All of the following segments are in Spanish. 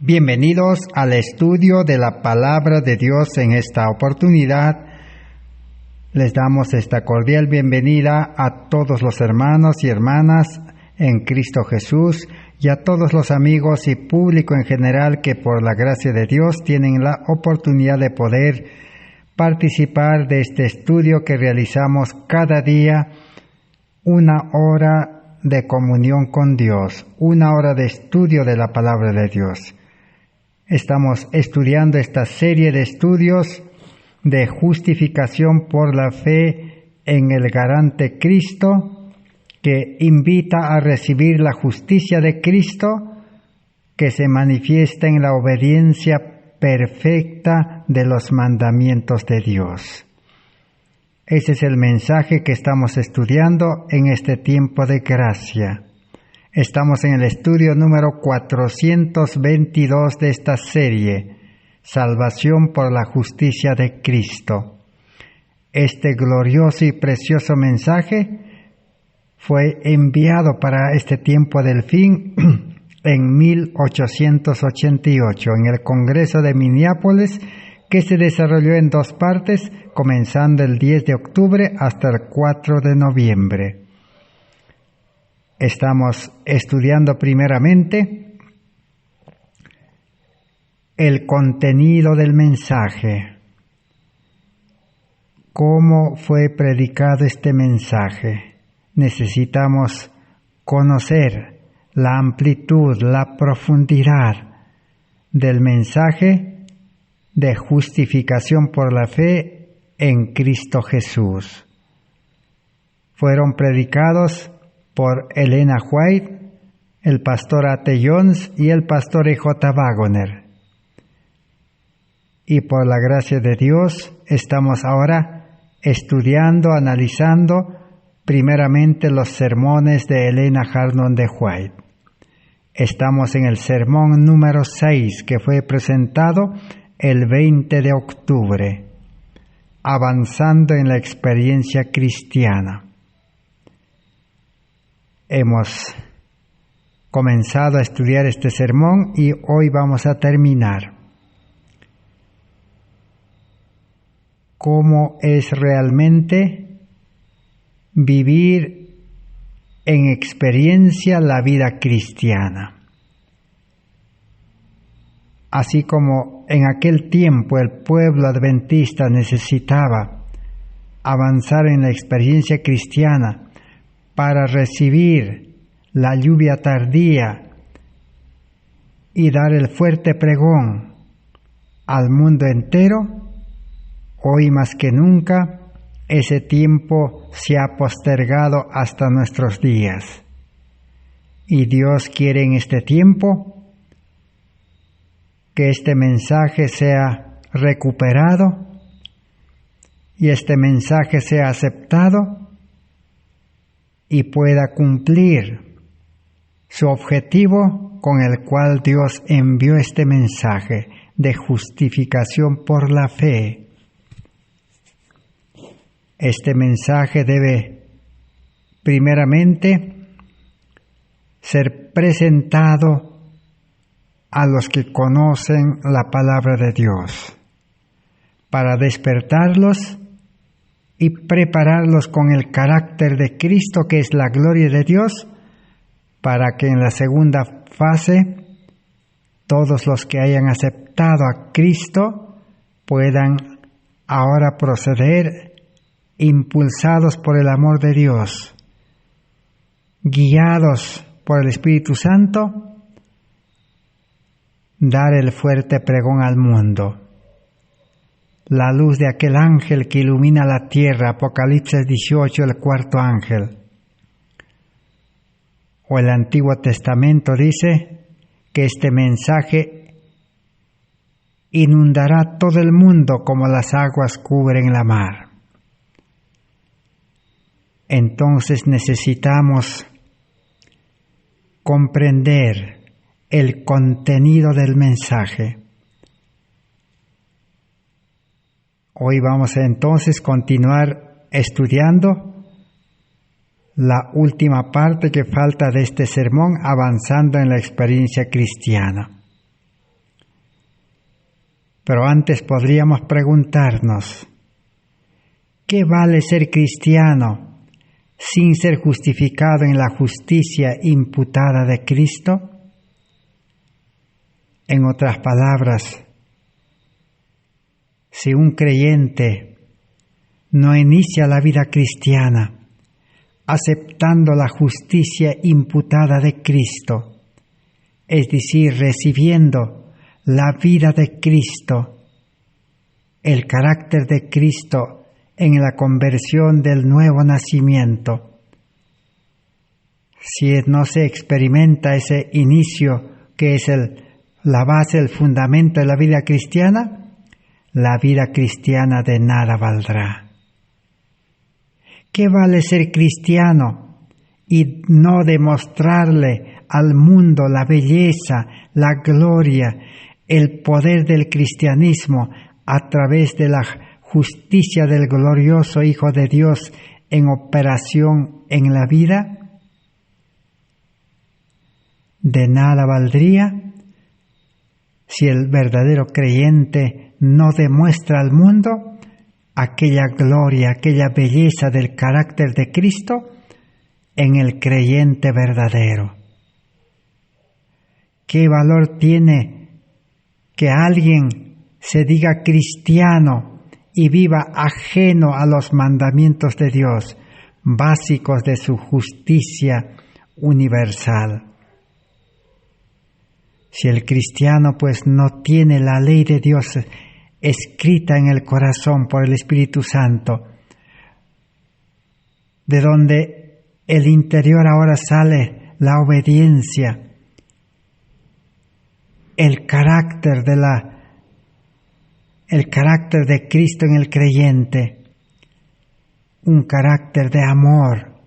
Bienvenidos al estudio de la Palabra de Dios. En esta oportunidad les damos esta cordial bienvenida a todos los hermanos y hermanas en Cristo Jesús y a todos los amigos y público en general que por la gracia de Dios tienen la oportunidad de poder participar de este estudio que realizamos cada día, una hora de comunión con Dios, una hora de estudio de la Palabra de Dios. Estamos estudiando esta serie de estudios de justificación por la fe en el garante Cristo, que invita a recibir la justicia de Cristo, que se manifiesta en la obediencia perfecta de los mandamientos de Dios. Ese es el mensaje que estamos estudiando en este tiempo de gracia. Estamos en el estudio número 422 de esta serie, Salvación por la justicia de Cristo. Este glorioso y precioso mensaje fue enviado para este tiempo del fin en 1888 en el Congreso de Minneapolis, que se desarrolló en dos partes, comenzando el 10 de octubre hasta el 4 de noviembre. Estamos estudiando primeramente el contenido del mensaje. ¿Cómo fue predicado este mensaje? Necesitamos conocer la amplitud, la profundidad del mensaje de justificación por la fe en Cristo Jesús. Fueron predicados por Elena White, el pastor A.T. Jones y el pastor E.J. Wagoner. Y por la gracia de Dios estamos ahora estudiando, analizando primeramente los sermones de Elena Harnon de White. Estamos en el sermón número 6 que fue presentado el 20 de octubre, avanzando en la experiencia cristiana. Hemos comenzado a estudiar este sermón y hoy vamos a terminar. ¿Cómo es realmente vivir en experiencia la vida cristiana? Así como en aquel tiempo el pueblo adventista necesitaba avanzar en la experiencia cristiana para recibir la lluvia tardía y dar el fuerte pregón al mundo entero, hoy más que nunca ese tiempo se ha postergado hasta nuestros días. Y Dios quiere en este tiempo que este mensaje sea recuperado y este mensaje sea aceptado y pueda cumplir su objetivo con el cual Dios envió este mensaje de justificación por la fe. Este mensaje debe primeramente ser presentado a los que conocen la palabra de Dios, para despertarlos y prepararlos con el carácter de Cristo, que es la gloria de Dios, para que en la segunda fase todos los que hayan aceptado a Cristo puedan ahora proceder impulsados por el amor de Dios, guiados por el Espíritu Santo, dar el fuerte pregón al mundo. La luz de aquel ángel que ilumina la tierra, Apocalipsis 18, el cuarto ángel. O el Antiguo Testamento dice que este mensaje inundará todo el mundo como las aguas cubren la mar. Entonces necesitamos comprender el contenido del mensaje. Hoy vamos a entonces continuar estudiando la última parte que falta de este sermón, avanzando en la experiencia cristiana. Pero antes podríamos preguntarnos, ¿qué vale ser cristiano sin ser justificado en la justicia imputada de Cristo? En otras palabras, si un creyente no inicia la vida cristiana aceptando la justicia imputada de Cristo, es decir, recibiendo la vida de Cristo, el carácter de Cristo en la conversión del nuevo nacimiento, si no se experimenta ese inicio que es la base, el fundamento de la vida cristiana, la vida cristiana de nada valdrá. ¿Qué vale ser cristiano y no demostrarle al mundo la belleza, la gloria, el poder del cristianismo a través de la justicia del glorioso Hijo de Dios en operación en la vida? De nada valdría si el verdadero creyente no demuestra al mundo aquella gloria, aquella belleza del carácter de Cristo en el creyente verdadero. ¿Qué valor tiene que alguien se diga cristiano y viva ajeno a los mandamientos de Dios, básicos de su justicia universal? Si el cristiano pues no tiene la ley de Dios escrita en el corazón por el Espíritu Santo, de donde el interior ahora sale la obediencia, el carácter de Cristo en el creyente, un carácter de amor,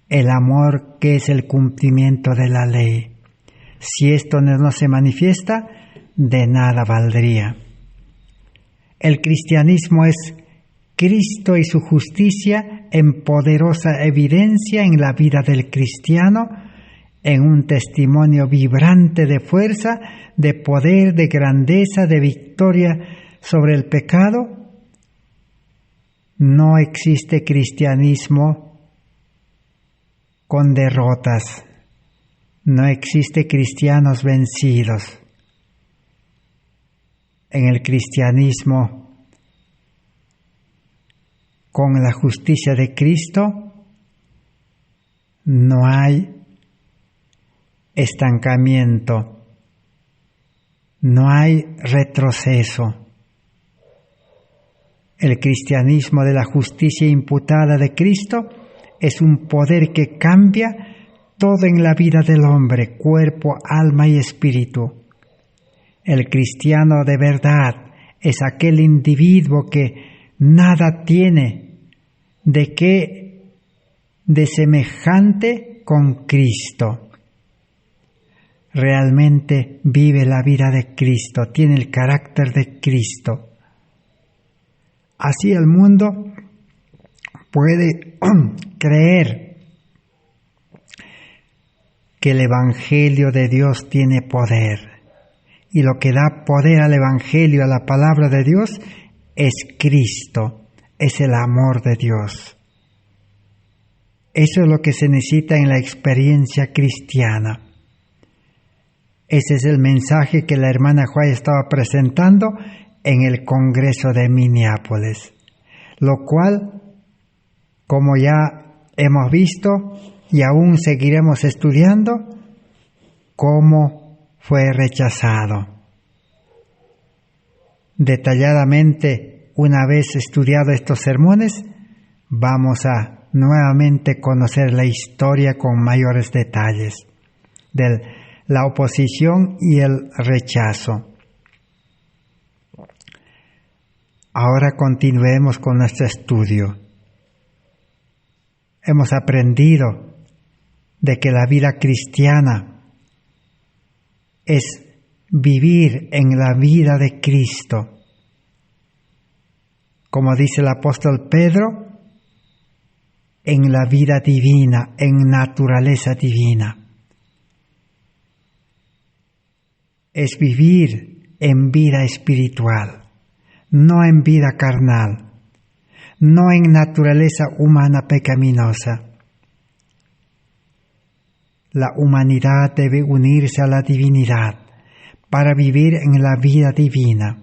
el amor que es el cumplimiento de la ley. Si esto no se manifiesta, de nada valdría. El cristianismo es Cristo y su justicia en poderosa evidencia en la vida del cristiano, en un testimonio vibrante de fuerza, de poder, de grandeza, de victoria sobre el pecado. No existe cristianismo con derrotas. No existe cristianos vencidos. En el cristianismo, con la justicia de Cristo, no hay estancamiento, no hay retroceso. El cristianismo de la justicia imputada de Cristo es un poder que cambia todo en la vida del hombre, cuerpo, alma y espíritu. El cristiano de verdad es aquel individuo que nada tiene de semejante con Cristo. Realmente vive la vida de Cristo, tiene el carácter de Cristo. Así el mundo puede creer que el Evangelio de Dios tiene poder. Y lo que da poder al Evangelio, a la palabra de Dios, es Cristo, es el amor de Dios. Eso es lo que se necesita en la experiencia cristiana. Ese es el mensaje que la hermana Juay estaba presentando en el Congreso de Minneapolis, lo cual, como ya hemos visto y aún seguiremos estudiando, cómo fue rechazado. Detalladamente, una vez estudiado estos sermones, vamos a nuevamente conocer la historia con mayores detalles de la oposición y el rechazo. Ahora continuemos con nuestro estudio. Hemos aprendido de que la vida cristiana es vivir en la vida de Cristo. Como dice el apóstol Pedro, en la vida divina, en naturaleza divina. Es vivir en vida espiritual, no en vida carnal, no en naturaleza humana pecaminosa. La humanidad debe unirse a la divinidad para vivir en la vida divina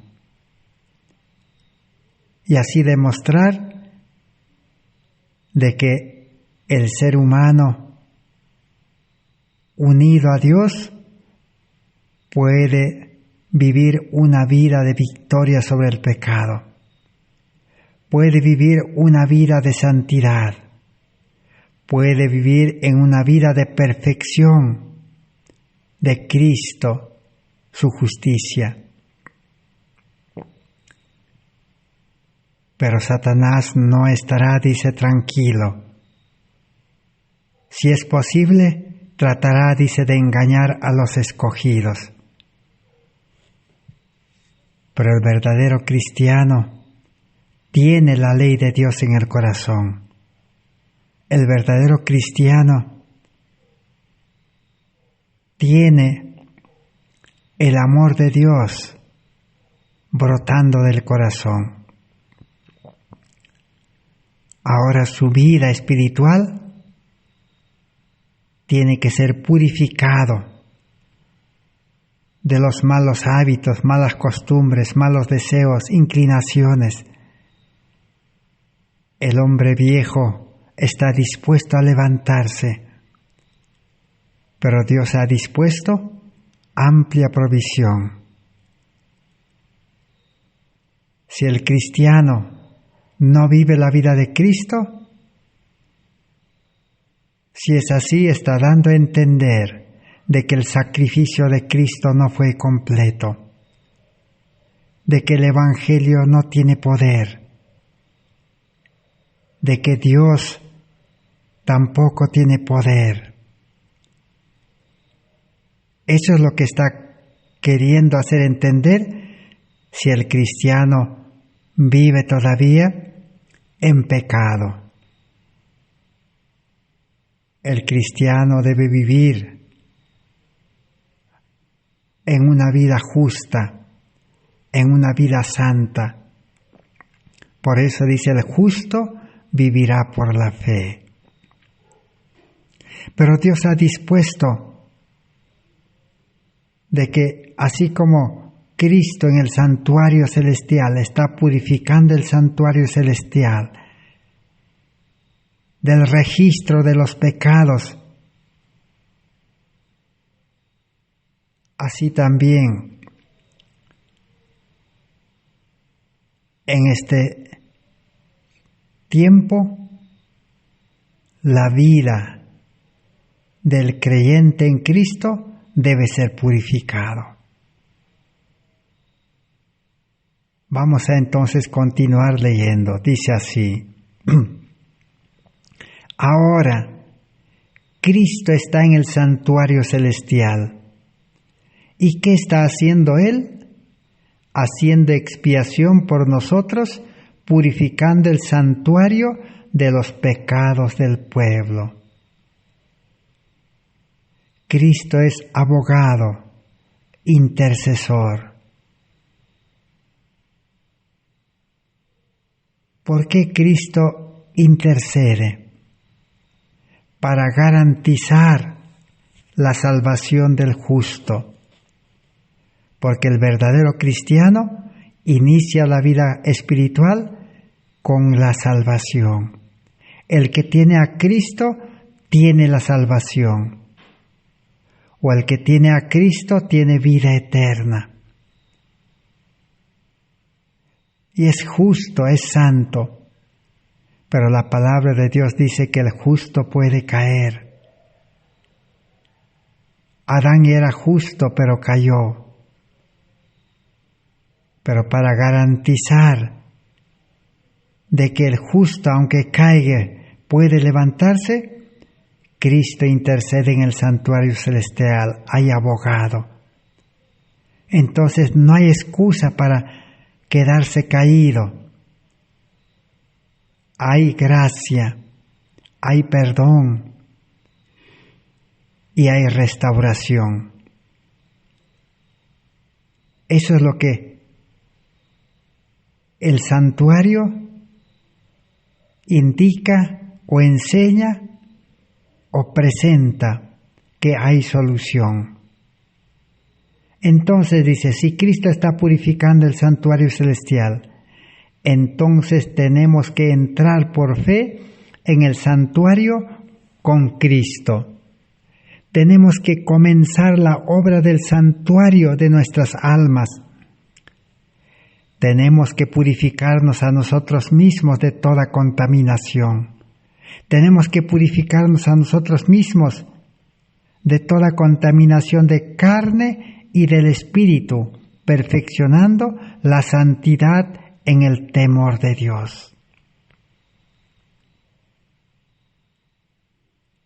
y así demostrar de que el ser humano unido a Dios puede vivir una vida de victoria sobre el pecado, puede vivir una vida de santidad, puede vivir en una vida de perfección de Cristo, su justicia. Pero Satanás no estará, dice, tranquilo. Si es posible, tratará, dice, de engañar a los escogidos. Pero el verdadero cristiano tiene la ley de Dios en el corazón. El verdadero cristiano tiene el amor de Dios brotando del corazón. Ahora su vida espiritual tiene que ser purificado de los malos hábitos, malas costumbres, malos deseos, inclinaciones. El hombre viejo está dispuesto a levantarse, pero Dios ha dispuesto amplia provisión. Si el cristiano no vive la vida de Cristo, si es así, está dando a entender de que el sacrificio de Cristo no fue completo, de que el Evangelio no tiene poder, de que Dios tampoco tiene poder. Eso es lo que está queriendo hacer entender si el cristiano vive todavía en pecado. El cristiano debe vivir en una vida justa, en una vida santa. Por eso dice, el justo vivirá por la fe. Pero Dios ha dispuesto de que así como Cristo en el santuario celestial está purificando el santuario celestial del registro de los pecados, así también en este tiempo la vida del creyente en Cristo debe ser purificado. Vamos a entonces continuar leyendo. Dice así: Ahora, Cristo está en el santuario celestial. ¿Y qué está haciendo Él? Haciendo expiación por nosotros, purificando el santuario de los pecados del pueblo. Cristo es abogado, intercesor. ¿Por qué Cristo intercede? Para garantizar la salvación del justo. Porque el verdadero cristiano inicia la vida espiritual con la salvación. El que tiene a Cristo tiene la salvación. O el que tiene a Cristo tiene vida eterna. Y es justo, es santo. Pero la palabra de Dios dice que el justo puede caer. Adán era justo, pero cayó. Pero para garantizar de que el justo, aunque caiga, puede levantarse, Cristo intercede en el santuario celestial, hay abogado. Entonces no hay excusa para quedarse caído. Hay gracia, hay perdón y hay restauración. Eso es lo que el santuario indica o enseña o presenta que hay solución. Entonces dice, si Cristo está purificando el santuario celestial, entonces tenemos que entrar por fe en el santuario con Cristo. Tenemos que comenzar la obra del santuario de nuestras almas. Tenemos que purificarnos a nosotros mismos de toda contaminación. Tenemos que purificarnos a nosotros mismos de toda contaminación de carne y del espíritu, perfeccionando la santidad en el temor de Dios.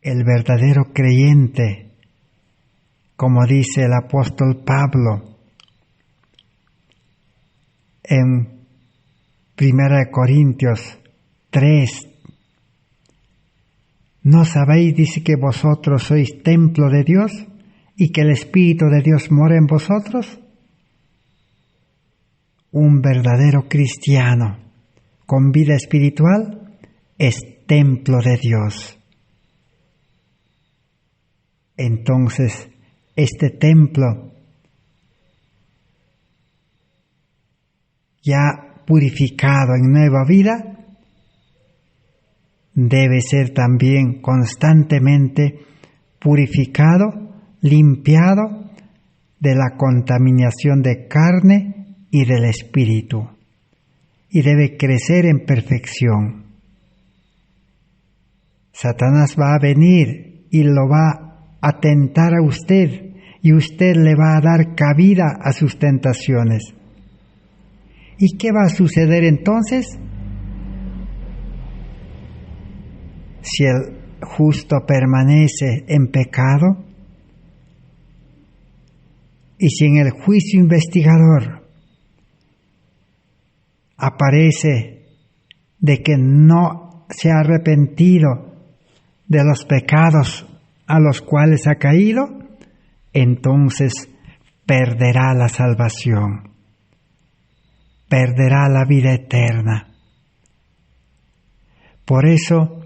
El verdadero creyente, como dice el apóstol Pablo en 1 Corintios 3, ¿no sabéis, dice, que vosotros sois templo de Dios y que el Espíritu de Dios mora en vosotros? Un verdadero cristiano con vida espiritual es templo de Dios. Entonces, este templo ya purificado en nueva vida debe ser también constantemente purificado, limpiado de la contaminación de carne y del espíritu, y debe crecer en perfección. Satanás va a venir y lo va a tentar a usted, y usted le va a dar cabida a sus tentaciones. ¿Y qué va a suceder entonces? Si el justo permanece en pecado, y si en el juicio investigador aparece de que no se ha arrepentido de los pecados a los cuales ha caído, entonces perderá la salvación, perderá la vida eterna. Por eso,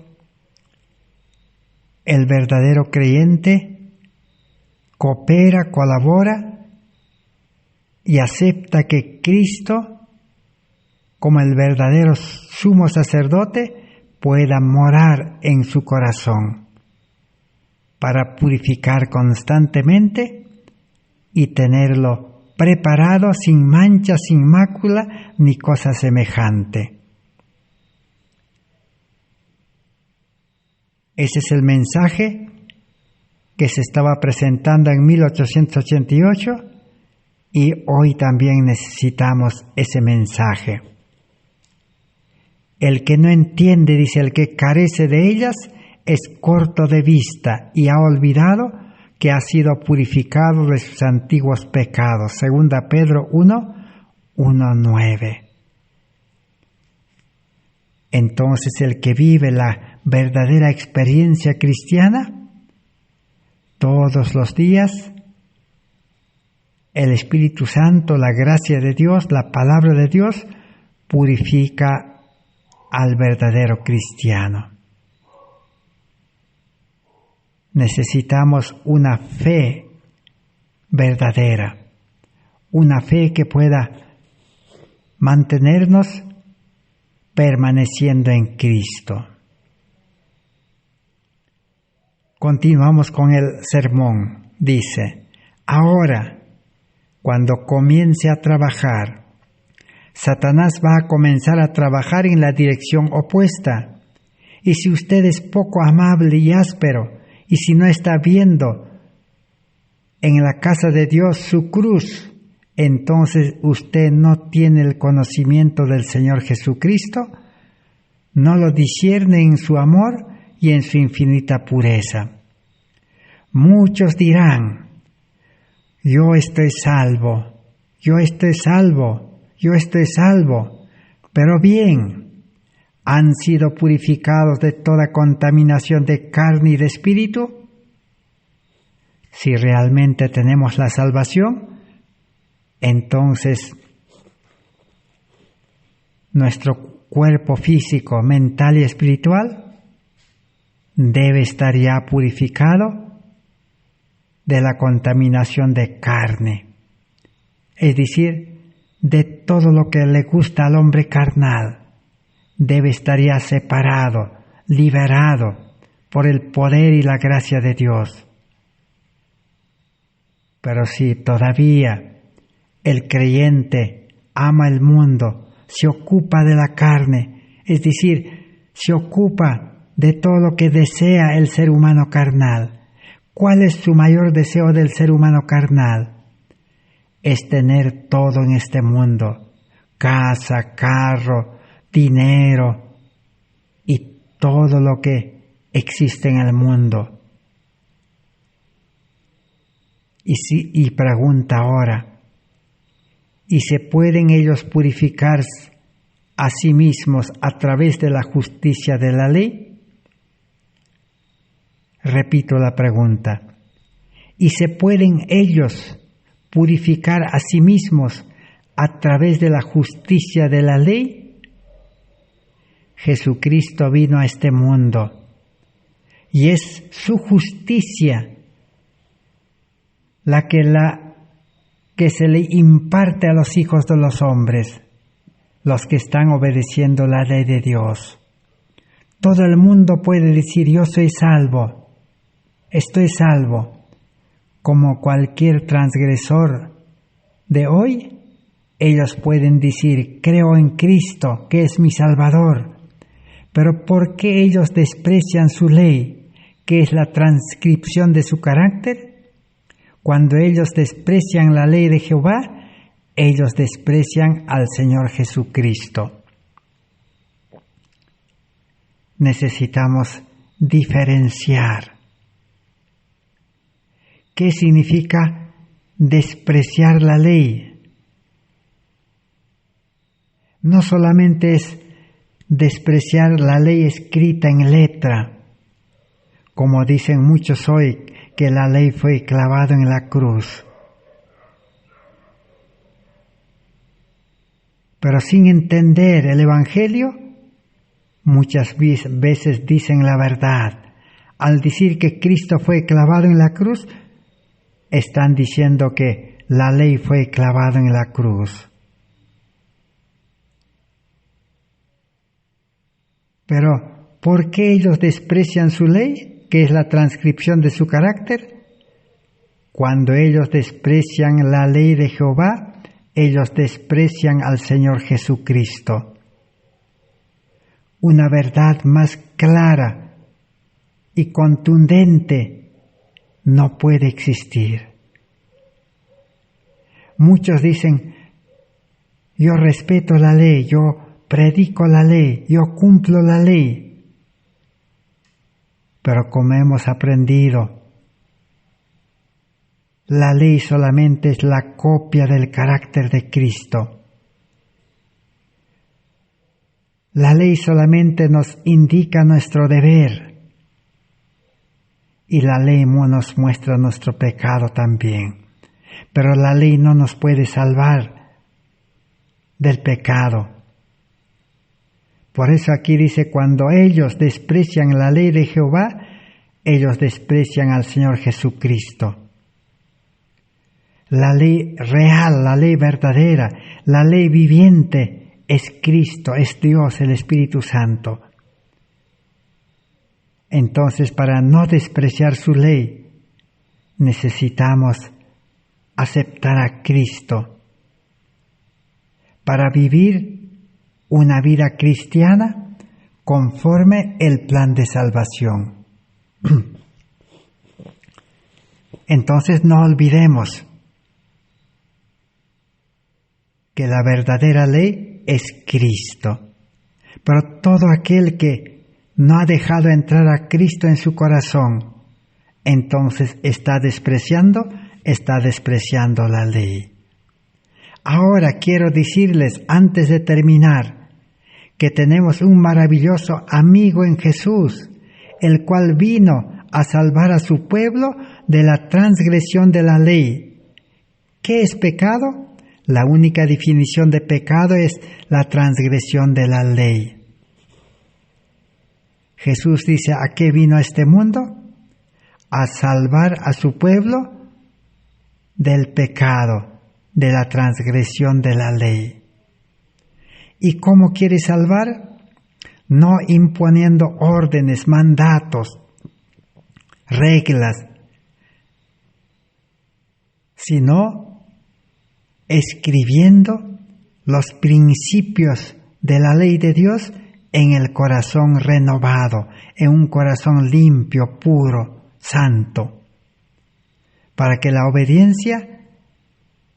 el verdadero creyente coopera, colabora y acepta que Cristo, como el verdadero sumo sacerdote, pueda morar en su corazón para purificar constantemente y tenerlo preparado sin mancha, sin mácula ni cosa semejante. Ese es el mensaje que se estaba presentando en 1888 y hoy también necesitamos ese mensaje. El que no entiende, dice, el que carece de ellas, es corto de vista y ha olvidado que ha sido purificado de sus antiguos pecados. Segunda Pedro 1:9. Entonces el que vive la verdadera experiencia cristiana, todos los días, el Espíritu Santo, la gracia de Dios, la palabra de Dios, purifica al verdadero cristiano. Necesitamos una fe verdadera, una fe que pueda mantenernos permaneciendo en Cristo. Continuamos con el sermón. Dice, ahora, cuando comience a trabajar, Satanás va a comenzar a trabajar en la dirección opuesta. Y si usted es poco amable y áspero, y si no está viendo en la casa de Dios su cruz, entonces usted no tiene el conocimiento del Señor Jesucristo, no lo discierne en su amor y en su infinita pureza. Muchos dirán, yo estoy salvo, yo estoy salvo, yo estoy salvo, pero bien, ¿han sido purificados de toda contaminación de carne y de espíritu? Si realmente tenemos la salvación, entonces nuestro cuerpo físico, mental y espiritual debe estar ya purificado de la contaminación de carne, es decir, de todo lo que le gusta al hombre carnal. Debe estar ya separado, liberado por el poder y la gracia de Dios. Pero si todavía el creyente ama el mundo, se ocupa de la carne, es decir, se ocupa de todo lo que desea el ser humano carnal. ¿Cuál es su mayor deseo del ser humano carnal? Es tener todo en este mundo: casa, carro, dinero y todo lo que existe en el mundo. Y pregunta ahora, ¿y se pueden ellos purificar a sí mismos a través de la justicia de la ley? Repito la pregunta. ¿Y se pueden ellos purificar a sí mismos a través de la justicia de la ley? Jesucristo vino a este mundo y es su justicia la que se le imparte a los hijos de los hombres, los que están obedeciendo la ley de Dios. Todo el mundo puede decir: yo soy salvo, estoy salvo. Como cualquier transgresor de hoy, ellos pueden decir: creo en Cristo, que es mi Salvador. Pero ¿por qué ellos desprecian su ley, que es la transcripción de su carácter? Cuando ellos desprecian la ley de Jehová, ellos desprecian al Señor Jesucristo. Necesitamos diferenciar. ¿Qué significa despreciar la ley? No solamente es despreciar la ley escrita en letra, como dicen muchos hoy, que la ley fue clavada en la cruz. Pero sin entender el Evangelio, muchas veces dicen la verdad. Al decir que Cristo fue clavado en la cruz, están diciendo que la ley fue clavada en la cruz. Pero, ¿por qué ellos desprecian su ley, que es la transcripción de su carácter? Cuando ellos desprecian la ley de Jehová, ellos desprecian al Señor Jesucristo. Una verdad más clara y contundente no puede existir. Muchos dicen: yo respeto la ley, yo predico la ley, yo cumplo la ley. Pero como hemos aprendido, la ley solamente es la copia del carácter de Cristo. La ley solamente nos indica nuestro deber y la ley nos muestra nuestro pecado también. Pero la ley no nos puede salvar del pecado. Por eso aquí dice: cuando ellos desprecian la ley de Jehová, ellos desprecian al Señor Jesucristo. La ley real, la ley verdadera, la ley viviente es Cristo, es Dios, el Espíritu Santo. Entonces, para no despreciar su ley, necesitamos aceptar a Cristo para vivir una vida cristiana conforme el plan de salvación. Entonces no olvidemos que la verdadera ley es Cristo. Pero todo aquel que no ha dejado entrar a Cristo en su corazón, entonces está despreciando la ley. Ahora quiero decirles, antes de terminar, que tenemos un maravilloso amigo en Jesús, el cual vino a salvar a su pueblo de la transgresión de la ley. ¿Qué es pecado? La única definición de pecado es la transgresión de la ley. Jesús dice, ¿a qué vino a este mundo? A salvar a su pueblo del pecado, de la transgresión de la ley. ¿Y cómo quiere salvar? No imponiendo órdenes, mandatos, reglas, sino escribiendo los principios de la ley de Dios en el corazón renovado, en un corazón limpio, puro, santo, para que la obediencia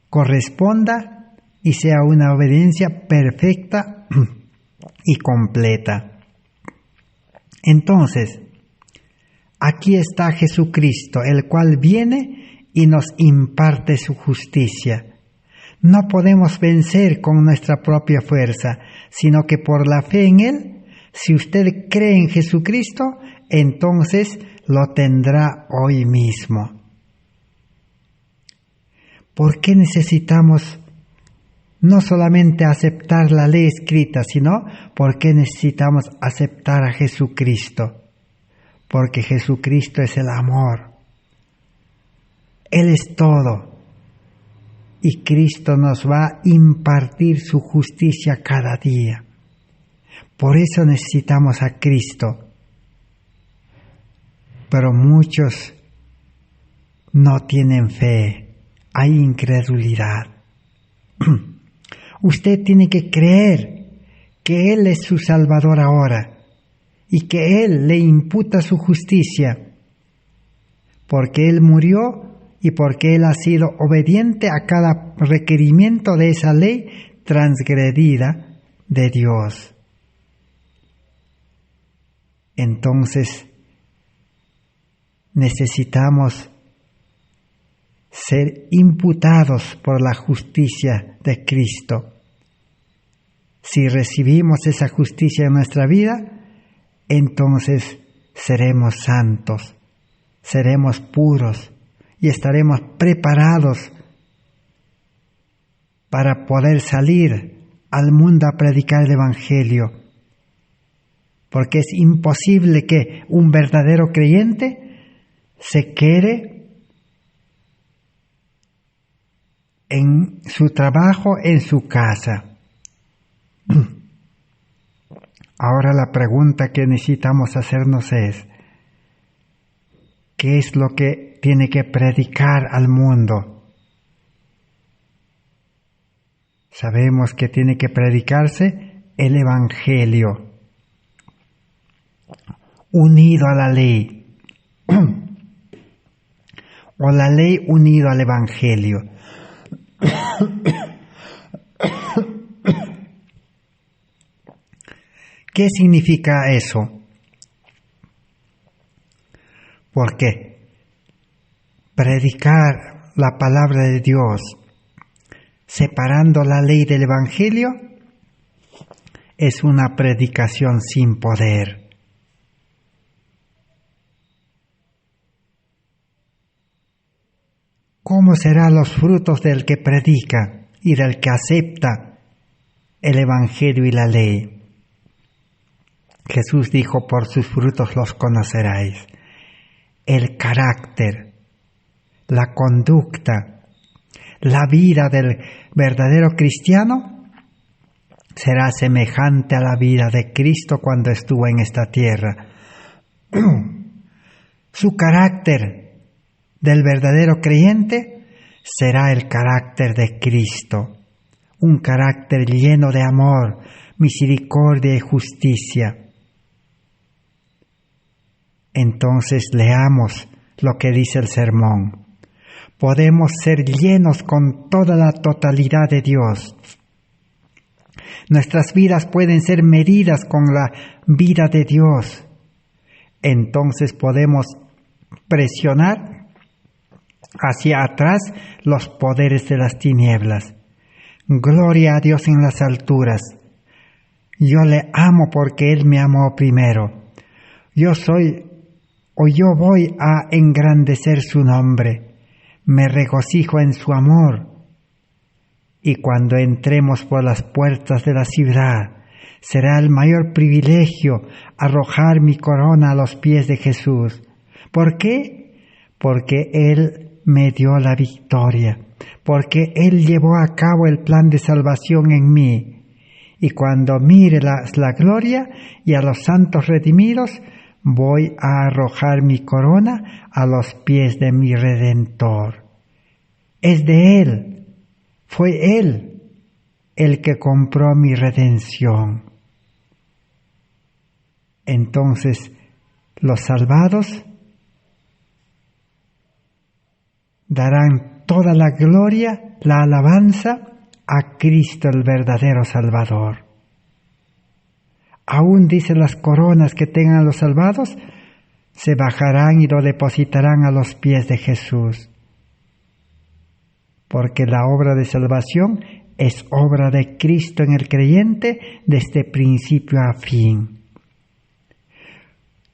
corresponda y sea una obediencia perfecta y completa. Entonces, aquí está Jesucristo, el cual viene y nos imparte su justicia. No podemos vencer con nuestra propia fuerza, sino que por la fe en Él, si usted cree en Jesucristo, entonces lo tendrá hoy mismo. ¿Por qué necesitamos no solamente aceptar la ley escrita, sino por qué necesitamos aceptar a Jesucristo? Porque Jesucristo es el amor. Él es todo. Y Cristo nos va a impartir su justicia cada día. Por eso necesitamos a Cristo. Pero muchos no tienen fe. Hay incredulidad. Usted tiene que creer que Él es su Salvador ahora y que Él le imputa su justicia, porque Él murió y porque Él ha sido obediente a cada requerimiento de esa ley transgredida de Dios. Entonces, necesitamos ser imputados por la justicia de Cristo. Si recibimos esa justicia en nuestra vida, entonces seremos santos, seremos puros y estaremos preparados para poder salir al mundo a predicar el Evangelio. Porque es imposible que un verdadero creyente se quede en su trabajo, en su casa. Ahora la pregunta que necesitamos hacernos es, ¿qué es lo que tiene que predicar al mundo? Sabemos que tiene que predicarse el Evangelio, unido a la ley, o la ley unido al Evangelio. ¿Qué significa eso? Porque predicar la palabra de Dios separando la ley del Evangelio es una predicación sin poder. ¿Cómo serán los frutos del que predica y del que acepta el Evangelio y la ley? Jesús dijo, por sus frutos los conoceráis. El carácter, la conducta, la vida del verdadero cristiano será semejante a la vida de Cristo cuando estuvo en esta tierra. Su carácter del verdadero creyente será el carácter de Cristo, un carácter lleno de amor, misericordia y justicia. Entonces leamos lo que dice el sermón. Podemos ser llenos con toda la totalidad de Dios. Nuestras vidas pueden ser medidas con la vida de Dios. Entonces podemos presionar hacia atrás los poderes de las tinieblas. Gloria a Dios en las alturas. Yo le amo porque Él me amó primero. Yo voy a engrandecer su nombre. Me regocijo en su amor. Y cuando entremos por las puertas de la ciudad, será el mayor privilegio arrojar mi corona a los pies de Jesús. ¿Por qué? Porque Él me dio la victoria, porque Él llevó a cabo el plan de salvación en mí. Y cuando mire la gloria y a los santos redimidos, voy a arrojar mi corona a los pies de mi Redentor. Es de Él, fue Él el que compró mi redención. Entonces, los salvados darán toda la gloria, la alabanza a Cristo el verdadero Salvador. Aún dice las coronas que tengan los salvados, se bajarán y lo depositarán a los pies de Jesús. Porque la obra de salvación es obra de Cristo en el creyente desde principio a fin.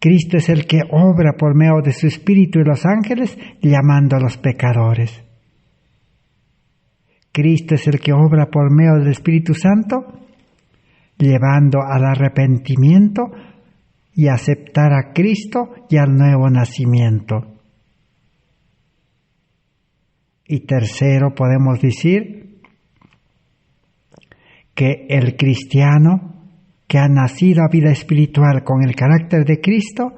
Cristo es el que obra por medio de su Espíritu y los ángeles, llamando a los pecadores. Cristo es el que obra por medio del Espíritu Santo, llevando al arrepentimiento y aceptar a Cristo y al nuevo nacimiento. Y tercero, podemos decir que el cristiano que ha nacido a vida espiritual con el carácter de Cristo,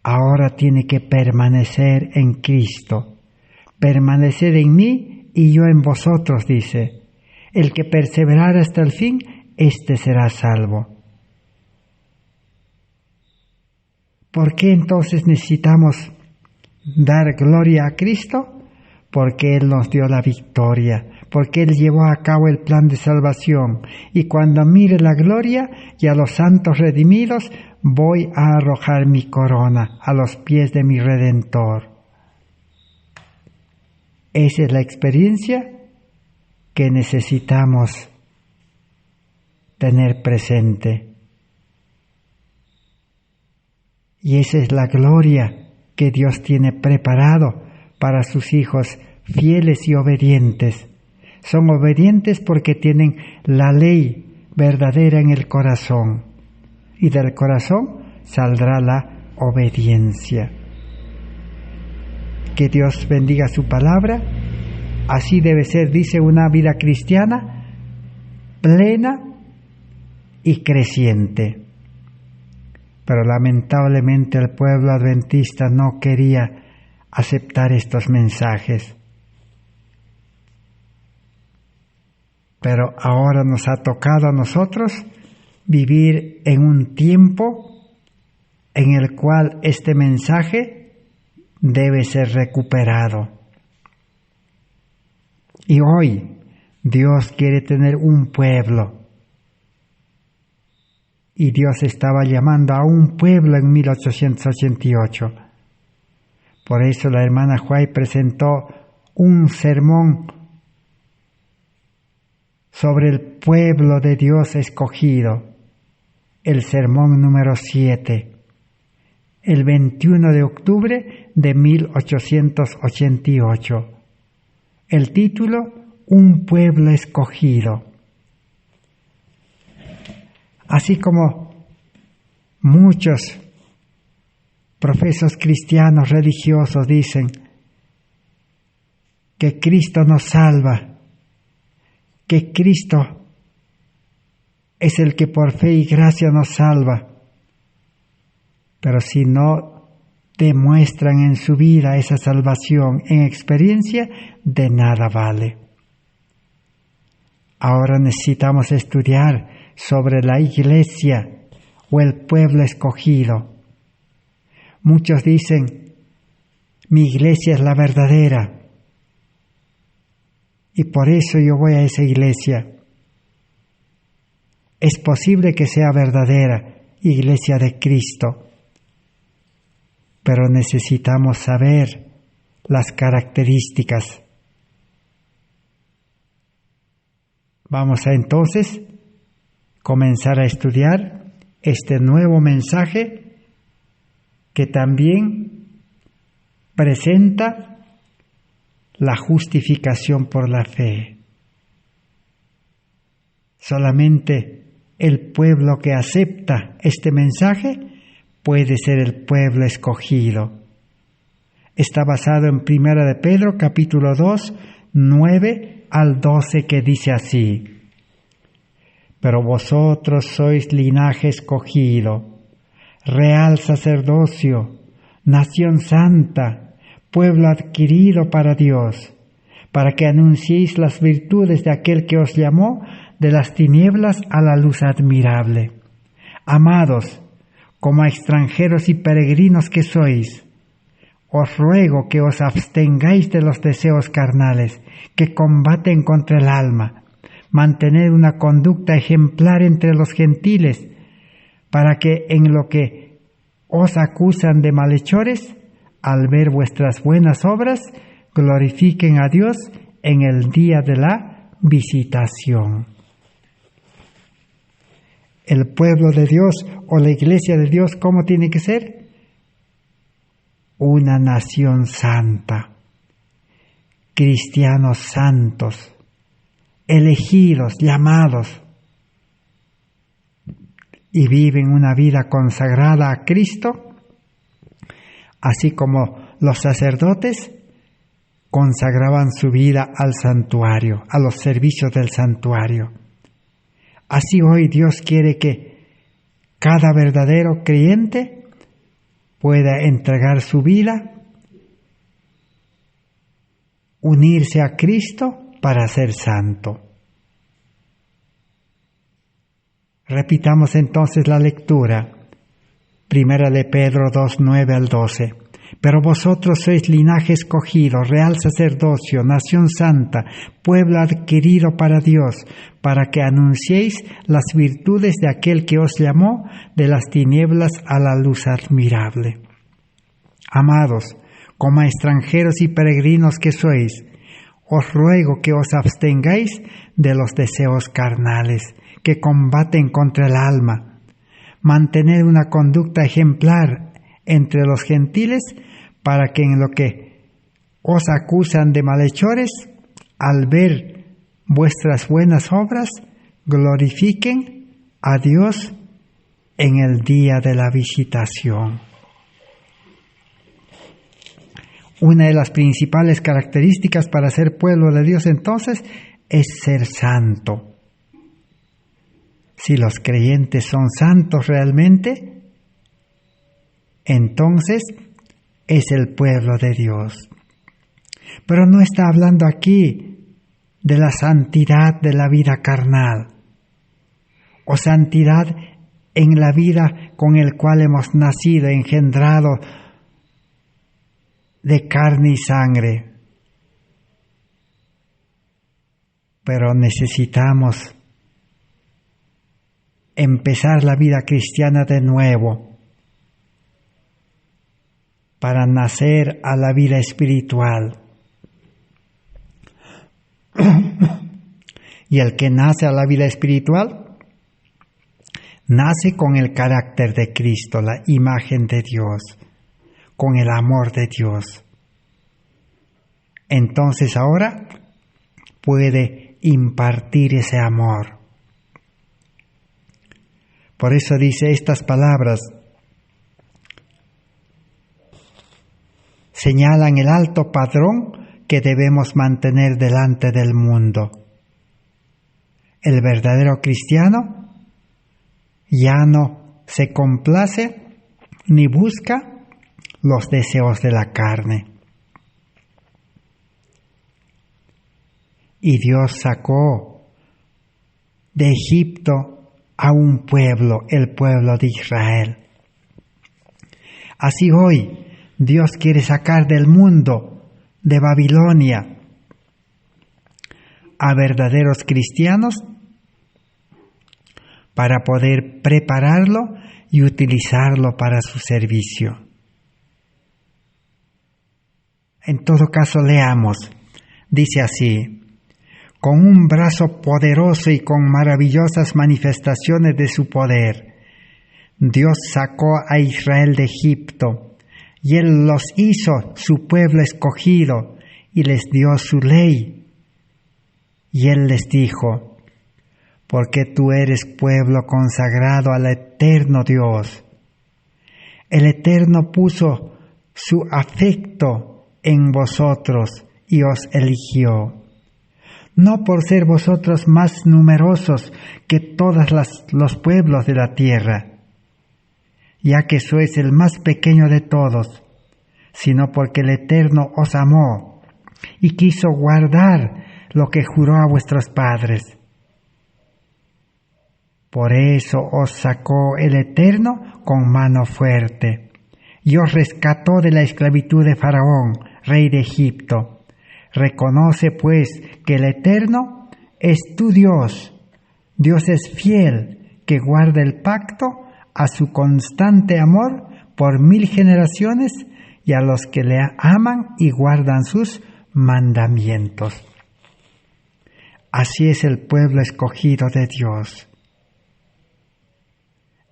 ahora tiene que permanecer en Cristo. Permanecer en mí y yo en vosotros, dice. El que perseverara hasta el fin, éste será salvo. ¿Por qué entonces necesitamos dar gloria a Cristo? Porque Él nos dio la victoria, porque Él llevó a cabo el plan de salvación. Y cuando mire la gloria y a los santos redimidos, voy a arrojar mi corona a los pies de mi Redentor. Esa es la experiencia que necesitamos tener presente. Y esa es la gloria que Dios tiene preparado para sus hijos fieles y obedientes. Son obedientes porque tienen la ley verdadera en el corazón. Y del corazón saldrá la obediencia. Que Dios bendiga su palabra. Así debe ser, dice, una vida cristiana plena y creciente. Pero lamentablemente el pueblo adventista no quería aceptar estos mensajes. Pero ahora nos ha tocado a nosotros vivir en un tiempo en el cual este mensaje debe ser recuperado. Y hoy Dios quiere tener un pueblo. Y Dios estaba llamando a un pueblo en 1888. Por eso la hermana Huay presentó un sermón sobre el pueblo de Dios escogido, el sermón número 7, el 21 de octubre de 1888. El título, Un pueblo escogido. Así como muchos profesos cristianos religiosos dicen que Cristo nos salva, que Cristo es el que por fe y gracia nos salva, pero si no demuestran en su vida esa salvación en experiencia, de nada vale. Ahora necesitamos estudiar sobre la iglesia o el pueblo escogido. Muchos dicen, mi iglesia es la verdadera y por eso yo voy a esa iglesia. Es posible que sea verdadera, iglesia de Cristo, pero necesitamos saber las características. Vamos a entonces comenzar a estudiar este nuevo mensaje que también presenta la justificación por la fe. Solamente el pueblo que acepta este mensaje puede ser el pueblo escogido. Está basado en 1 de Pedro, capítulo 2, 9 al 12, que dice así: Pero vosotros sois linaje escogido, real sacerdocio, nación santa, pueblo adquirido para Dios, para que anunciéis las virtudes de aquel que os llamó de las tinieblas a la luz admirable. Amados, como a extranjeros y peregrinos que sois, os ruego que os abstengáis de los deseos carnales que combaten contra el alma. Mantened una conducta ejemplar entre los gentiles, para que en lo que os acusan de malhechores, al ver vuestras buenas obras, glorifiquen a Dios en el día de la visitación. El pueblo de Dios o la iglesia de Dios, ¿cómo tiene que ser? Una nación santa, cristianos santos, elegidos, llamados, y viven una vida consagrada a Cristo, así como los sacerdotes consagraban su vida al santuario, a los servicios del santuario. Así hoy Dios quiere que cada verdadero creyente pueda entregar su vida, unirse a Cristo para ser santo. Repitamos entonces la lectura. 1 de Pedro 2, 9 al 12. Pero vosotros sois linaje escogido, real sacerdocio, nación santa, pueblo adquirido para Dios, para que anunciéis las virtudes de aquel que os llamó de las tinieblas a la luz admirable. Amados, como a extranjeros y peregrinos que sois, os ruego que os abstengáis de los deseos carnales que combaten contra el alma. Mantened una conducta ejemplar entre los gentiles, para que en lo que os acusan de malhechores, al ver vuestras buenas obras, glorifiquen a Dios en el día de la visitación. Una de las principales características para ser pueblo de Dios entonces es ser santo. Si los creyentes son santos realmente, entonces es el pueblo de Dios. Pero no está hablando aquí de la santidad de la vida carnal o santidad en la vida con el cual hemos nacido, engendrado de carne y sangre. Pero necesitamos empezar la vida cristiana de nuevo para nacer a la vida espiritual. Y el que nace a la vida espiritual nace con el carácter de Cristo, la imagen de Dios, con el amor de Dios. Entonces ahora puede impartir ese amor. Por eso dice estas palabras: señalan el alto padrón que debemos mantener delante del mundo. El verdadero cristiano ya no se complace ni busca los deseos de la carne. Y Dios sacó de Egipto a un pueblo, el pueblo de Israel. Así hoy Dios quiere sacar del mundo de Babilonia a verdaderos cristianos para poder prepararlo y utilizarlo para su servicio. En todo caso, leamos. Dice así: con un brazo poderoso y con maravillosas manifestaciones de su poder, Dios sacó a Israel de Egipto, y Él los hizo su pueblo escogido, y les dio su ley. Y Él les dijo: porque tú eres pueblo consagrado al eterno Dios. El Eterno puso su afecto en vosotros y os eligió, no por ser vosotros más numerosos que todos los pueblos de la tierra, ya que sois el más pequeño de todos, sino porque el Eterno os amó y quiso guardar lo que juró a vuestros padres. Por eso os sacó el Eterno con mano fuerte y os rescató de la esclavitud de Faraón, rey de Egipto. Reconoce pues que el Eterno es tu Dios. Dios es fiel, que guarda el pacto a su constante amor por 1000 generaciones y a los que le aman y guardan sus mandamientos. Así es el pueblo escogido de Dios.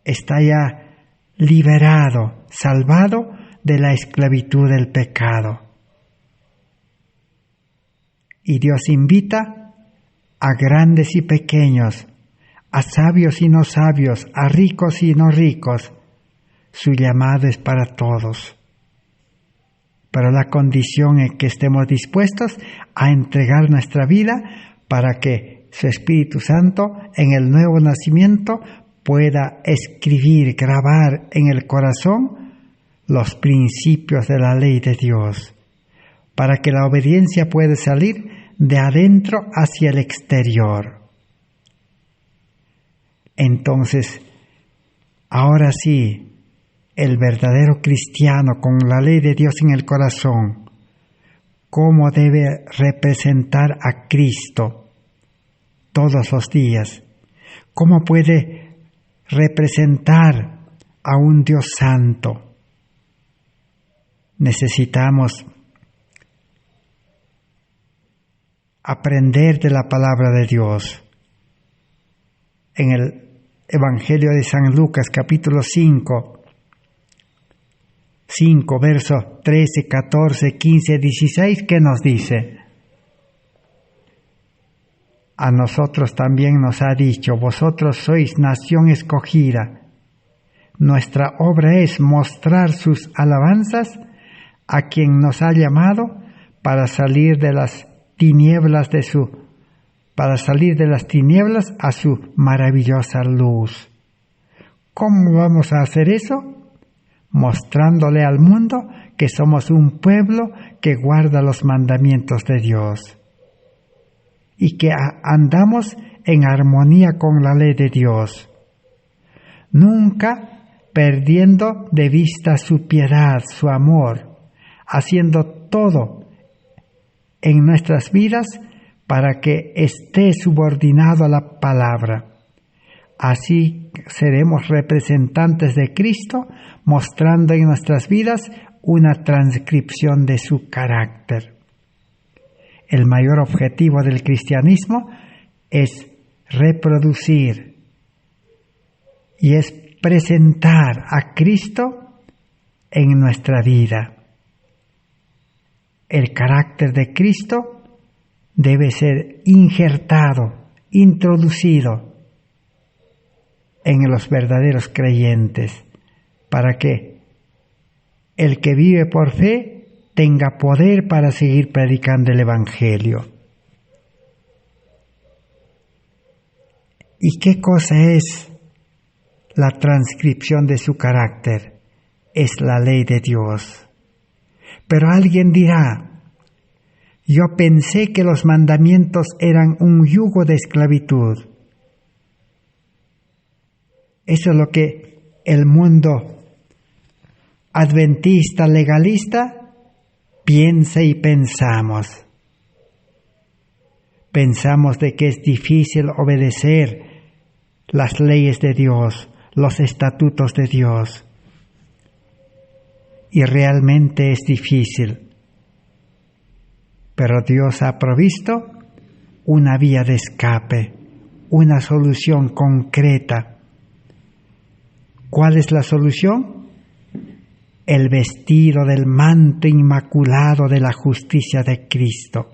Está ya liberado, salvado de la esclavitud del pecado. Y Dios invita a grandes y pequeños, a sabios y no sabios, a ricos y no ricos. Su llamado es para todos. Pero la condición es que estemos dispuestos a entregar nuestra vida para que su Espíritu Santo en el nuevo nacimiento pueda escribir, grabar en el corazón los principios de la ley de Dios, para que la obediencia pueda salir de adentro hacia el exterior. Entonces, ahora sí, el verdadero cristiano con la ley de Dios en el corazón, ¿cómo debe representar a Cristo todos los días? ¿Cómo puede representar a un Dios santo? Necesitamos aprender de la palabra de Dios. En el Evangelio de San Lucas, capítulo 5, versos 13, 14, 15, 16, ¿qué nos dice? A nosotros también nos ha dicho: vosotros sois nación escogida. Nuestra obra es mostrar sus alabanzas a quien nos ha llamado para salir de las tinieblas a su maravillosa luz. ¿Cómo vamos a hacer eso? Mostrándole al mundo que somos un pueblo que guarda los mandamientos de Dios y que andamos en armonía con la ley de Dios, nunca perdiendo de vista su piedad, su amor, haciendo todo en nuestras vidas para que esté subordinado a la palabra. Así seremos representantes de Cristo, mostrando en nuestras vidas una transcripción de su carácter. El mayor objetivo del cristianismo es reproducir y es presentar a Cristo en nuestra vida. El carácter de Cristo debe ser injertado, introducido en los verdaderos creyentes, para que el que vive por fe tenga poder para seguir predicando el Evangelio. ¿Y qué cosa es la transcripción de su carácter? Es la ley de Dios. Pero alguien dirá: yo pensé que los mandamientos eran un yugo de esclavitud. Eso es lo que el mundo adventista, legalista, piensa y pensamos. Pensamos de que es difícil obedecer las leyes de Dios, los estatutos de Dios. Y realmente es difícil. Pero Dios ha provisto una vía de escape, una solución concreta. ¿Cuál es la solución? El vestido del manto inmaculado de la justicia de Cristo.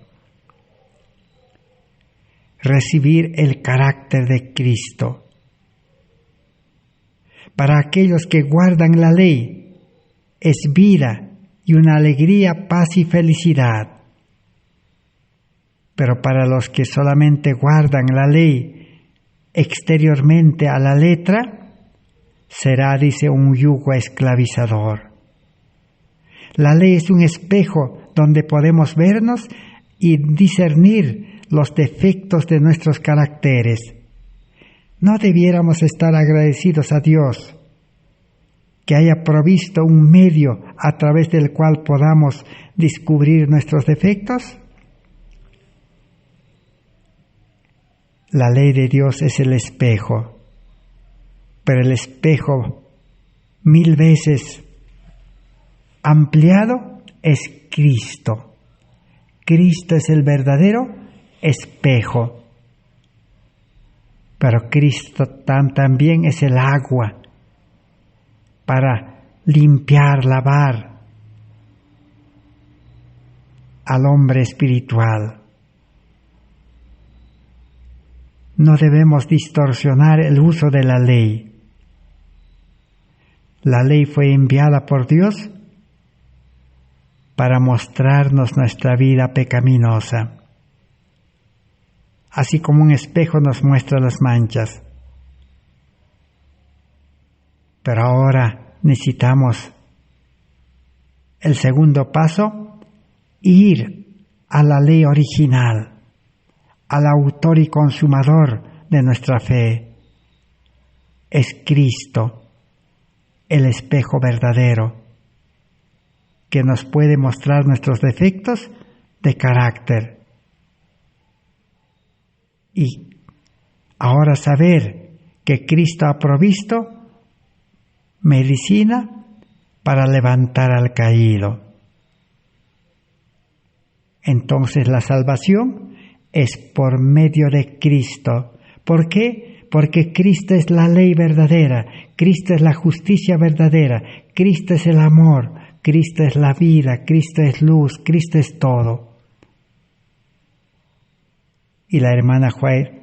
recibir el carácter de Cristo. Para aquellos que guardan la ley, es vida y una alegría, paz y felicidad. Pero para los que solamente guardan la ley exteriormente a la letra, será, dice, un yugo esclavizador. La ley es un espejo donde podemos vernos y discernir los defectos de nuestros caracteres. ¿No debiéramos estar agradecidos a Dios que haya provisto un medio a través del cual podamos descubrir nuestros defectos? La ley de Dios es el espejo, pero el espejo 1000 veces ampliado es Cristo. Cristo es el verdadero espejo. Pero Cristo también es el agua para limpiar, lavar al hombre espiritual. No debemos distorsionar el uso de la ley. La ley fue enviada por Dios para mostrarnos nuestra vida pecaminosa, así como un espejo nos muestra las manchas. Pero ahora necesitamos el segundo paso, ir a la ley original, al autor y consumador de nuestra fe. Es Cristo, el espejo verdadero, que nos puede mostrar nuestros defectos de carácter. Y ahora saber que Cristo ha provisto medicina para levantar al caído. Entonces la salvación es por medio de Cristo. ¿Por qué? Porque Cristo es la ley verdadera, Cristo es la justicia verdadera, Cristo es el amor, Cristo es la vida, Cristo es luz, Cristo es todo. Y la hermana White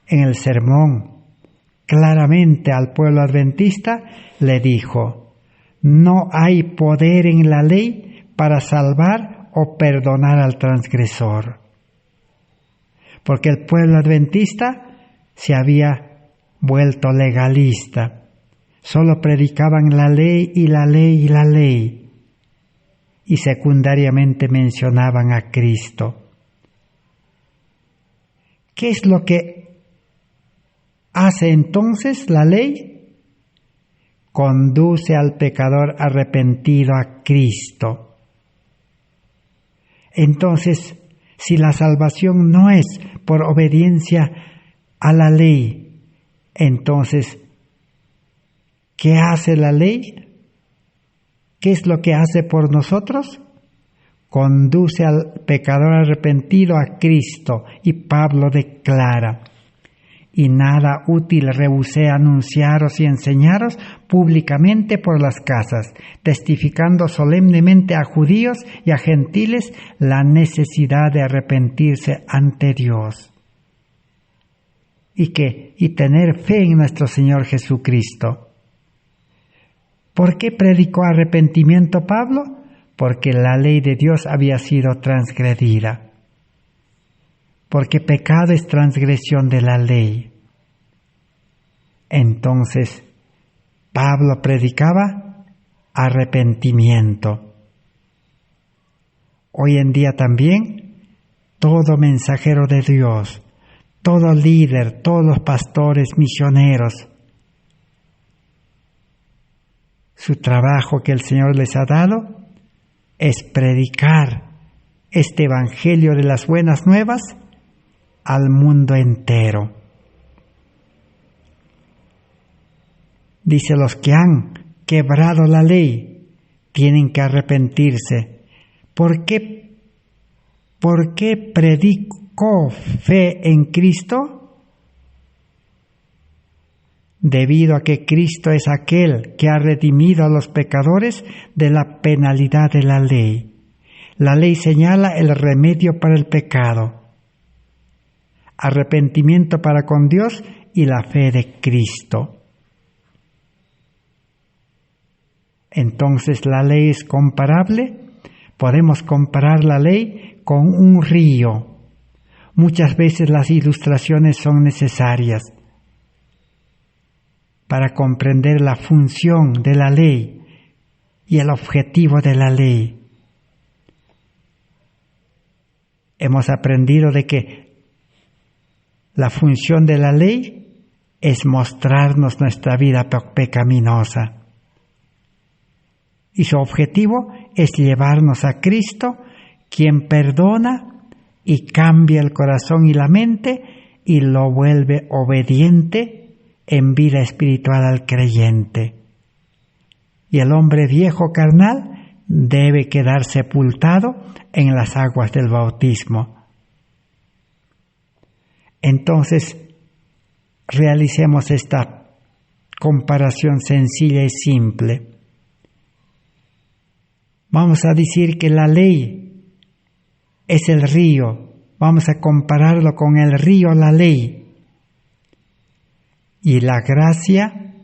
en el sermón claramente al pueblo adventista le dijo: no hay poder en la ley para salvar o perdonar al transgresor. Porque el pueblo adventista se había vuelto legalista. Solo predicaban la ley y la ley y la ley. Y secundariamente mencionaban a Cristo. ¿Qué es lo que hace entonces la ley? Conduce al pecador arrepentido a Cristo. Entonces, si la salvación no es por obediencia a la ley, entonces, ¿qué hace la ley? ¿Qué es lo que hace por nosotros? Conduce al pecador arrepentido a Cristo. Y Pablo declara: y nada útil rehusé anunciaros y enseñaros públicamente por las casas, testificando solemnemente a judíos y a gentiles la necesidad de arrepentirse ante Dios. Y tener fe en nuestro Señor Jesucristo. ¿Por qué predicó arrepentimiento Pablo? Porque la ley de Dios había sido transgredida. Porque pecado es transgresión de la ley. Entonces, Pablo predicaba arrepentimiento. Hoy en día también, todo mensajero de Dios, todo líder, todos los pastores, misioneros, su trabajo que el Señor les ha dado es predicar este evangelio de las buenas nuevas al mundo entero. Dice: los que han quebrado la ley tienen que arrepentirse. ¿Por qué predicó fe en Cristo? Debido a que Cristo es aquel que ha redimido a los pecadores de la penalidad de la ley. La ley señala el remedio para el pecado. arrepentimiento para con Dios y la fe de Cristo. Entonces, ¿la ley es comparable? Podemos comparar la ley con un río. Muchas veces las ilustraciones son necesarias para comprender la función de la ley y el objetivo de la ley. Hemos aprendido de que la función de la ley es mostrarnos nuestra vida pecaminosa. Y su objetivo es llevarnos a Cristo, quien perdona y cambia el corazón y la mente y lo vuelve obediente en vida espiritual al creyente. Y el hombre viejo carnal debe quedar sepultado en las aguas del bautismo. Entonces, realicemos esta comparación sencilla y simple. Vamos a decir que la ley es el río. Vamos a compararlo con el río, la ley. Y la gracia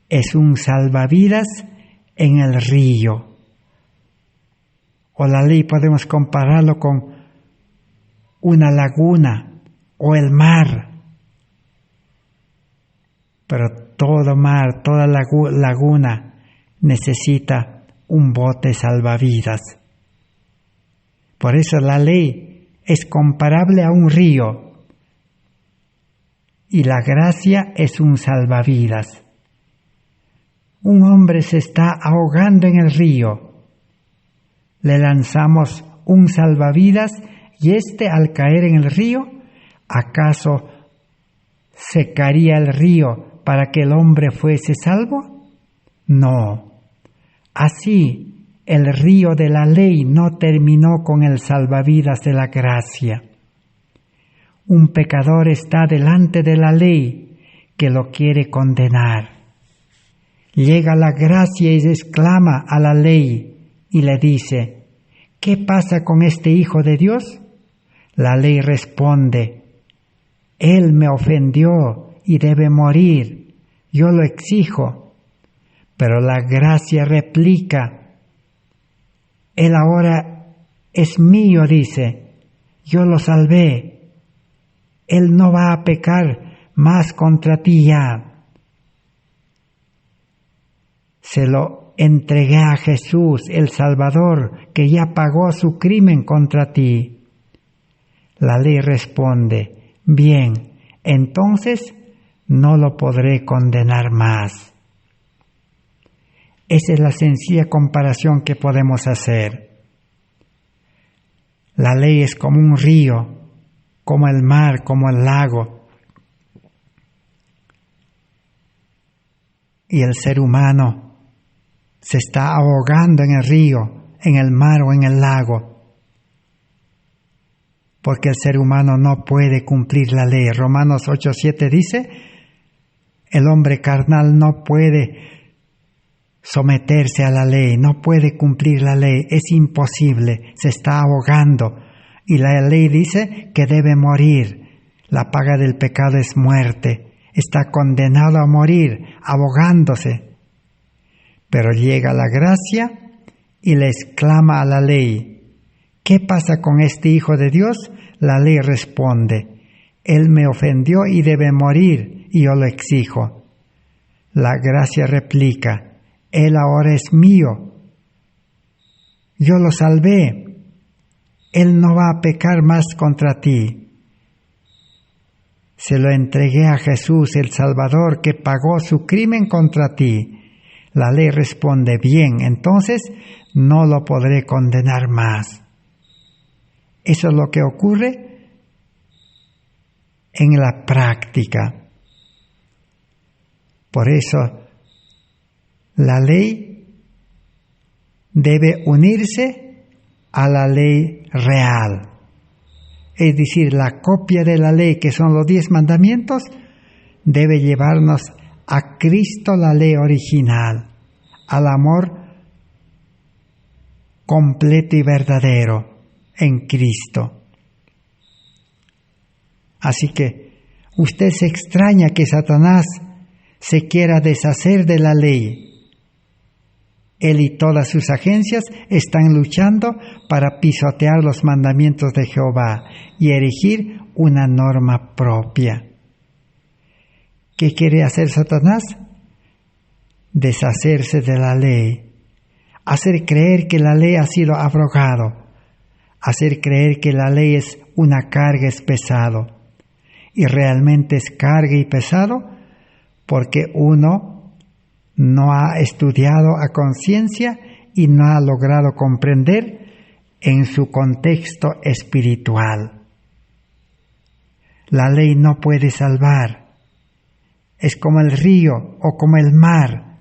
es un salvavidas en el río. O la ley podemos compararlo con una laguna o el mar. Pero todo mar, toda laguna necesita un bote salvavidas. Por eso la ley es comparable a un río y la gracia es un salvavidas. Un hombre se está ahogando en el río. Le lanzamos un salvavidas y al caer en el río, ¿acaso secaría el río para que el hombre fuese salvo? No. Así, el río de la ley no terminó con el salvavidas de la gracia. Un pecador está delante de la ley que lo quiere condenar. Llega la gracia y exclama a la ley y le dice: ¿qué pasa con este Hijo de Dios? La ley responde: Él me ofendió y debe morir. Yo lo exijo. Pero la gracia replica: Él ahora es mío, dice. Yo lo salvé. Él no va a pecar más contra ti ya. Se lo entregué a Jesús, el Salvador, que ya pagó su crimen contra ti. La ley responde: bien, entonces no lo podré condenar más. Esa es la sencilla comparación que podemos hacer. La ley es como un río, como el mar, como el lago. Y el ser humano se está ahogando en el río, en el mar o en el lago. Porque el ser humano no puede cumplir la ley. Romanos 8:7 dice: el hombre carnal no puede someterse a la ley, no puede cumplir la ley, es imposible, se está ahogando. Y la ley dice que debe morir. La paga del pecado es muerte. Está condenado a morir, ahogándose. Pero llega la gracia y le exclama a la ley: ¿qué pasa con este Hijo de Dios? La ley responde: Él me ofendió y debe morir, y yo lo exijo. La gracia replica: Él ahora es mío. Yo lo salvé. Él no va a pecar más contra ti. Se lo entregué a Jesús, el Salvador, que pagó su crimen contra ti. La ley responde: bien, entonces no lo podré condenar más. Eso es lo que ocurre en la práctica. Por eso, la ley debe unirse a la ley real. Es decir, la copia de la ley, que son los 10 mandamientos, debe llevarnos a Cristo, la ley original, al amor completo y verdadero en Cristo. Así que usted se extraña que Satanás se quiera deshacer de la ley. Él y todas sus agencias están luchando para pisotear los mandamientos de Jehová y erigir una norma propia. ¿Qué quiere hacer Satanás? Deshacerse de la ley, hacer creer que la ley ha sido abrogado, hacer creer que la ley es una carga, es pesado. Y realmente es carga y pesado porque uno no ha estudiado a conciencia y no ha logrado comprender en su contexto espiritual. La ley no puede salvar. Es como el río o como el mar.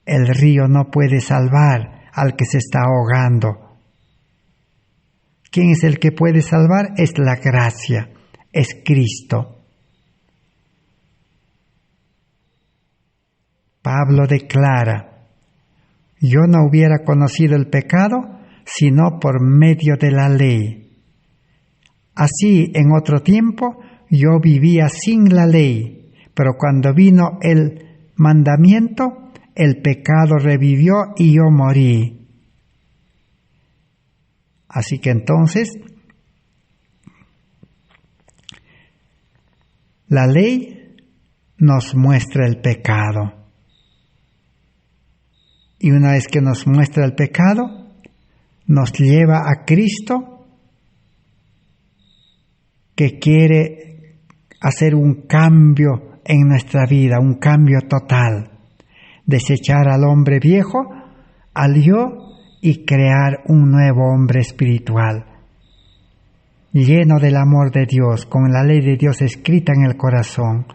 El río no puede salvar al que se está ahogando. ¿Quién es el que puede salvar? Es la gracia, es Cristo. Pablo declara: yo no hubiera conocido el pecado sino por medio de la ley. Así, en otro tiempo, yo vivía sin la ley, pero cuando vino el mandamiento, el pecado revivió y yo morí. Así que entonces, la ley nos muestra el pecado. Y una vez que nos muestra el pecado, nos lleva a Cristo, que quiere hacer un cambio en nuestra vida, un cambio total. Desechar al hombre viejo, al yo, y crear un nuevo hombre espiritual, lleno del amor de Dios, con la ley de Dios escrita en el corazón.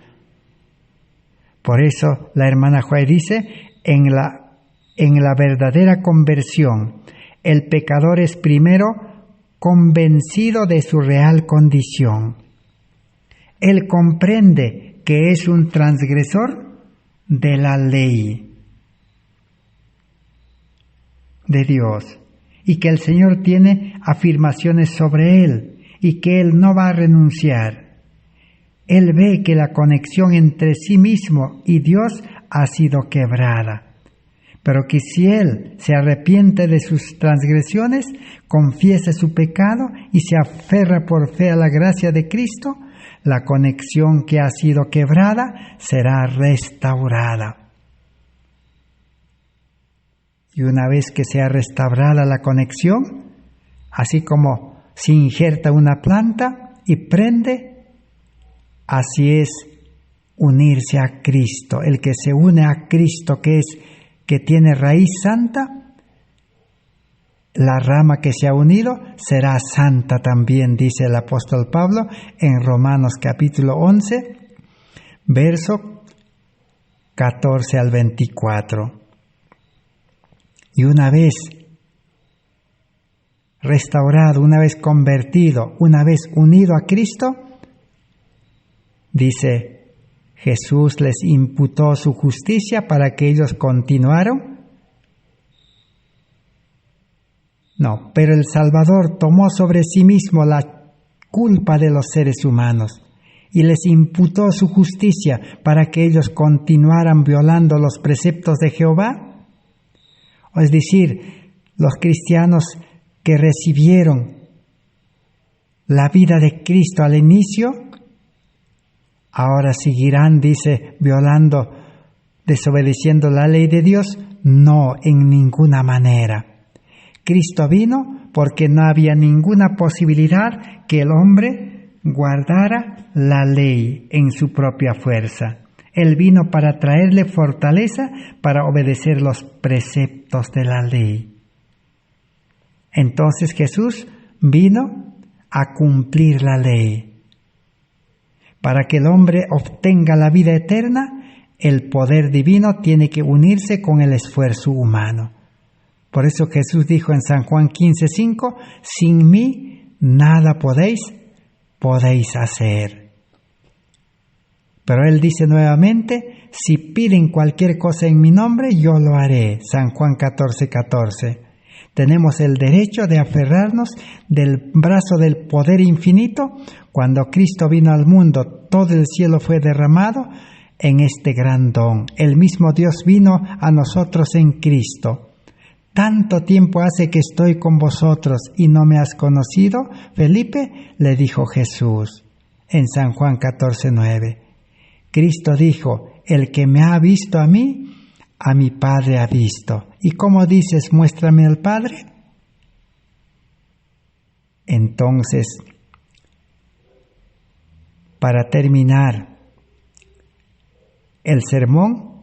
Por eso la hermana Joy dice, en la verdadera conversión, el pecador es primero convencido de su real condición. Él comprende que es un transgresor de la ley de Dios y que el Señor tiene afirmaciones sobre él y que él no va a renunciar. Él ve que la conexión entre sí mismo y Dios ha sido quebrada, pero que si él se arrepiente de sus transgresiones, confiesa su pecado y se aferra por fe a la gracia de Cristo, la conexión que ha sido quebrada será restaurada. Y una vez que sea restaurada la conexión, así como se injerta una planta y prende, así es unirse a Cristo. El que se une a Cristo, que tiene raíz santa, la rama que se ha unido será santa también, dice el apóstol Pablo en Romanos capítulo 11, verso 14 al 24. Y una vez restaurado, una vez convertido, una vez unido a Cristo, dice, Jesús les imputó su justicia para que ellos continuaron. No, pero el Salvador tomó sobre sí mismo la culpa de los seres humanos y les imputó su justicia para que ellos continuaran violando los preceptos de Jehová. Es decir, los cristianos que recibieron la vida de Cristo al inicio, ahora seguirán, dice, violando, desobedeciendo la ley de Dios. No, en ninguna manera. Cristo vino porque no había ninguna posibilidad que el hombre guardara la ley en su propia fuerza. Él vino para traerle fortaleza para obedecer los preceptos de la ley. Entonces Jesús vino a cumplir la ley. Para que el hombre obtenga la vida eterna, el poder divino tiene que unirse con el esfuerzo humano. Por eso Jesús dijo en San Juan 15:5, sin mí nada podéis hacer. Pero Él dice nuevamente, si piden cualquier cosa en mi nombre, yo lo haré. San Juan 14:14. Tenemos el derecho de aferrarnos del brazo del poder infinito. Cuando Cristo vino al mundo, todo el cielo fue derramado en este gran don. El mismo Dios vino a nosotros en Cristo. ¿Tanto tiempo hace que estoy con vosotros y no me has conocido, Felipe?, le dijo Jesús en San Juan 14:9. Cristo dijo: el que me ha visto a mí, a mi Padre ha visto. ¿Y cómo dices, muéstrame al Padre? Entonces, para terminar el sermón,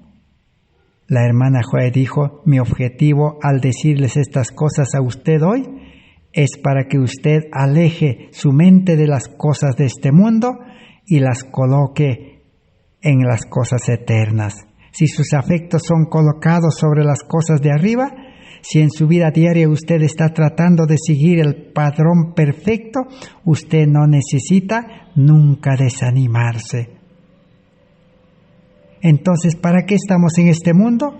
la hermana Joe dijo: mi objetivo al decirles estas cosas a usted hoy es para que usted aleje su mente de las cosas de este mundo y las coloque en las cosas eternas. Si sus afectos son colocados sobre las cosas de arriba, si en su vida diaria usted está tratando de seguir el patrón perfecto, usted no necesita nunca desanimarse. Entonces, ¿para qué estamos en este mundo?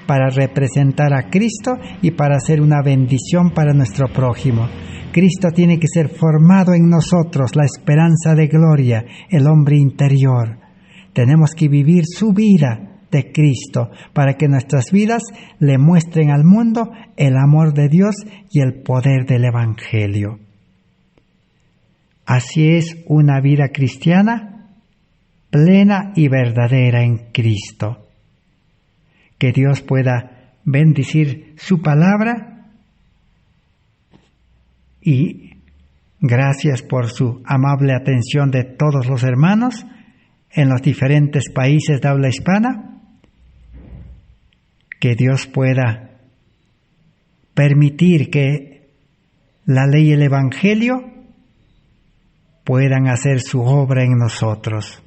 Para representar a Cristo y para ser una bendición para nuestro prójimo. Cristo tiene que ser formado en nosotros, la esperanza de gloria, el hombre interior. Tenemos que vivir su vida de Cristo para que nuestras vidas le muestren al mundo el amor de Dios y el poder del Evangelio. Así es una vida cristiana plena y verdadera en Cristo. Que Dios pueda bendecir su palabra y gracias por su amable atención de todos los hermanos en los diferentes países de habla hispana. Que Dios pueda permitir que la ley y el Evangelio puedan hacer su obra en nosotros.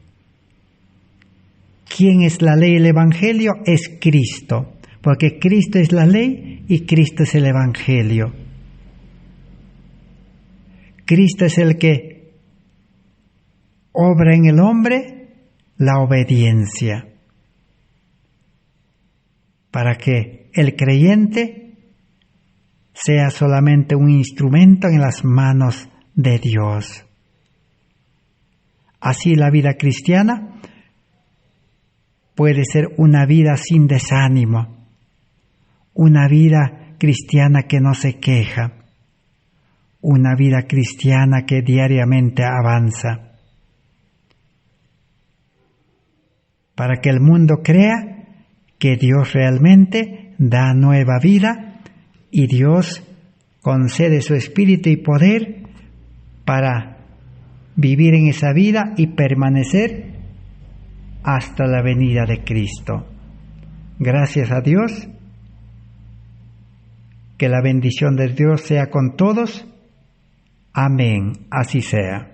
¿Quién es la ley y el Evangelio? Es Cristo, porque Cristo es la ley y Cristo es el Evangelio. Cristo es el que obra en el hombre la obediencia, para que el creyente sea solamente un instrumento en las manos de Dios. Así la vida cristiana puede ser una vida sin desánimo, una vida cristiana que no se queja, una vida cristiana que diariamente avanza, para que el mundo crea que Dios realmente da nueva vida y Dios concede su espíritu y poder para vivir en esa vida y permanecer hasta la venida de Cristo. Gracias a Dios, que la bendición de Dios sea con todos. Amén, así sea.